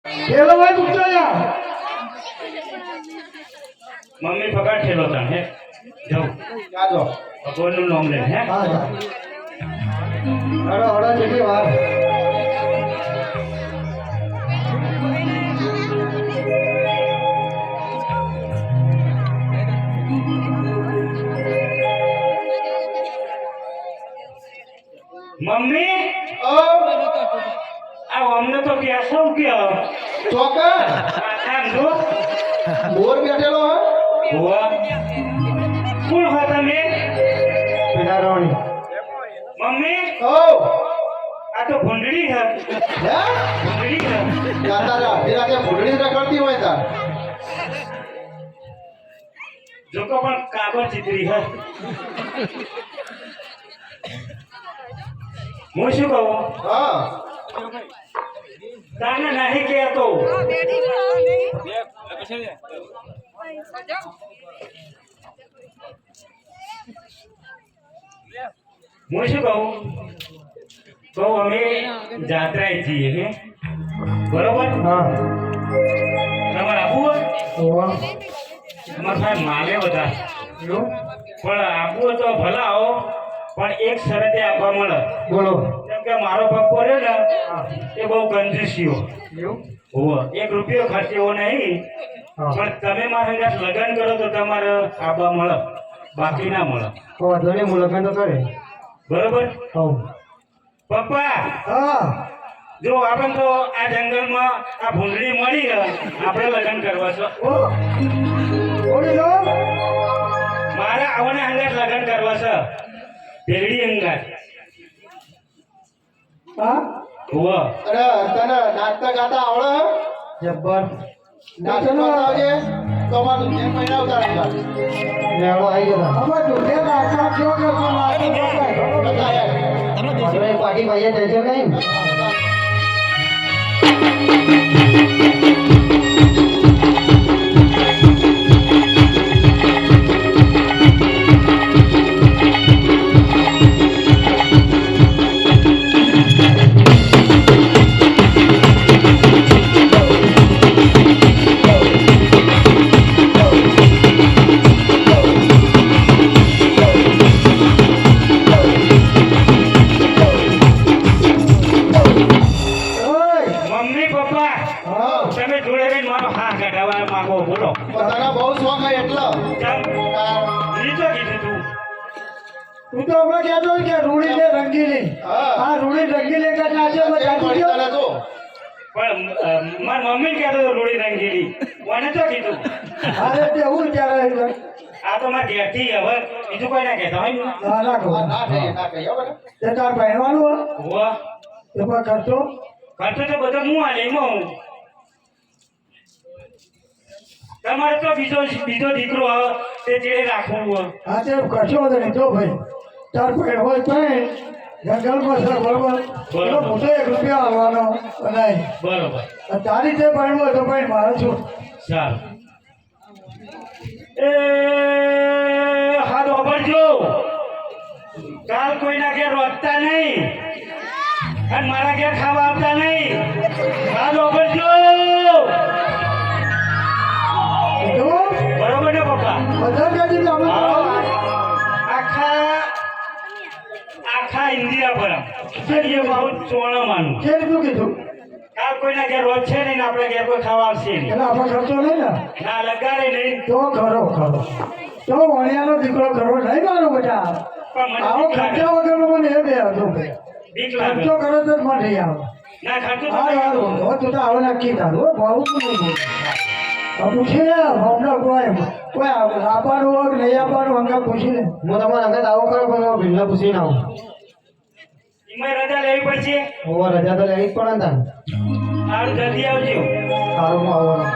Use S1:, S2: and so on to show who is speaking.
S1: ठेलो भाई पूछो यार
S2: मम्मी पकड़ ठेलो था है जाओ
S1: क्या दो
S2: भगवान નું નામ લે હે
S1: हां जा अरे ओड़ा चली बाहर
S2: मम्मी
S1: ओ
S2: આ અમને તો કેસો કે
S1: ચોકા
S2: આ જો
S1: મોર બેઠેલો હે
S2: હુઆ કોણ હો તમે
S1: પિનારાણી
S2: મમ્મી
S1: ओ
S2: આ તો ભૂંડડી હે
S1: હે
S2: ભૂંડડી હે
S1: ગાતા રા તેરા કે ભૂડડી રખડતી હોય તાર
S2: જો કો પણ કાગળ ચિતરી હે હું શું કહું
S1: હા
S2: તને નહીં કહેતો હું શું કહું તો અમે જાત્રાએ જઈએ હે બરોબર
S1: હા
S2: તમારે આપવું હોય
S1: ઓવા
S2: અમારે સાહેબ માલે બધા
S1: લો
S2: પણ આપવું હોય તો ભલા આવો પણ એક શરતે આપવા મળે
S1: બોલો
S2: કેમ કે મારો પપ્પો રહ્યો ને એ બહુ કંજૂસીઓ
S1: એવું
S2: હોવો 1 રૂપિયો ખર્ચેવો નહીં
S1: હા
S2: પણ તમે મારા સાથે લગ્ન કરો તો તમારે આપવા મળે બાકી ના મળે
S1: ઓ ધણી મુલાકાત તો કરે
S2: બરોબર
S1: હો
S2: પપ્પા
S1: હા
S2: જો આપણે તો આ જંગલમાં આ ભૂંડડી મળી ગઈ આપણે લગ્ન કરવા છે
S1: ઓ ઓડી લો
S2: મારે આવને અંગાત લગ્ન કરવા છે પેરડી અંગાત
S1: હા
S2: હોવો
S1: અરે તને નાટક ગાતા આવડે જબ્બર નાટક બતાવજે તો મારું જે મહિના ઉતારે મેળો આવી ગયો હવે દુધે નાટક જો કે તમે પાર્ટી ભાઈએ દેજો નહીં
S2: મમ્મી પપ્પા
S1: હા
S2: તમે જોડે રહીને મારો હા કઢાવવા માંગો બોલો
S1: તારા બહુ શોખ હે એટલો
S2: ચાલ લીધો કીધું તું
S1: તું તો હમણાં કહેતો કે રૂડી ને રંગીલી હા રૂડી રંગીલી કે આજે બતાવી દો
S2: પણ મારી મમ્મી કહેતો હતો રૂડી રંગીલી કોને તો કીધું
S1: અરે તે હું ત્યારે
S2: આ તો મારા ઘેરથી હવે બીજું કોઈ ના કહેતા હોય ને
S1: ના ના કહો તે તાર પહેરવાનું
S2: હોવા
S1: તે પણ કરતો
S2: ખર્ચો તો બધો હું આલે એમાં હું તમારે તો બીજો દીકરો આવે તે ચેડે રાખવું હોય
S1: હા તે કશો વધે નહીં જો ભાઈ તાર પહેર હોય તો જંગલમાં છે બરોબર એનો મોટો 1 રૂપિયા આવવાનો નહીં
S2: બરોબર
S1: તારી તે પહેરવું હોય તો ભાઈ મારો છું
S2: સારું એ હાથ વાપરજો કાલ કોઈના ઘેર રોટતા નહીં અને મારા ઘેર ખાવા આવતા નહીં હાથ વાપરજો
S1: કીધું
S2: બરોબર ને પપ્પા
S1: બધા કહેતી તમે
S2: આખા ઇન્ડિયા પર એ બહુ ચોણા માનું
S1: કે રીતનું કીધું
S2: કાલ કોઈના ઘેર રોજ છે નહીં ને આપણે ઘેર કોઈ ખાવા આવશે નહીં
S1: એટલે આપણે ખર્ચો નહીં ને
S2: ના લગાડે નહીં
S1: તો ખરો તો વણિયાનો દીકરો ખરો નહીં મારો બેટા
S2: પણ મને
S1: આવો
S2: બીક લાગે.
S1: ખર્ચા વગરનો મને એ બે હતો
S2: બીક લાગે
S1: ખર્ચો કરો તો જ મને નહીં આવે
S2: ના ખર્ચો તો
S1: હા
S2: નહીં
S1: યાર
S2: કરવો.
S1: તું તો આવો નાખી તારું ભાવ તું નહીં બોલ પૂછી લે હમણાં કોઈ આપવાનું હોય કે નહીં આપવાનું અંગા પૂછી લે હું તમારા અંગત આવો કરો પણ ભીલને પૂછીને આવું
S2: એમાં રજા લેવી પડશે
S1: હોવા રજા તો લેવી જ પડે ને
S2: સારું જલ્દી આવજો
S1: સારું આવવાનું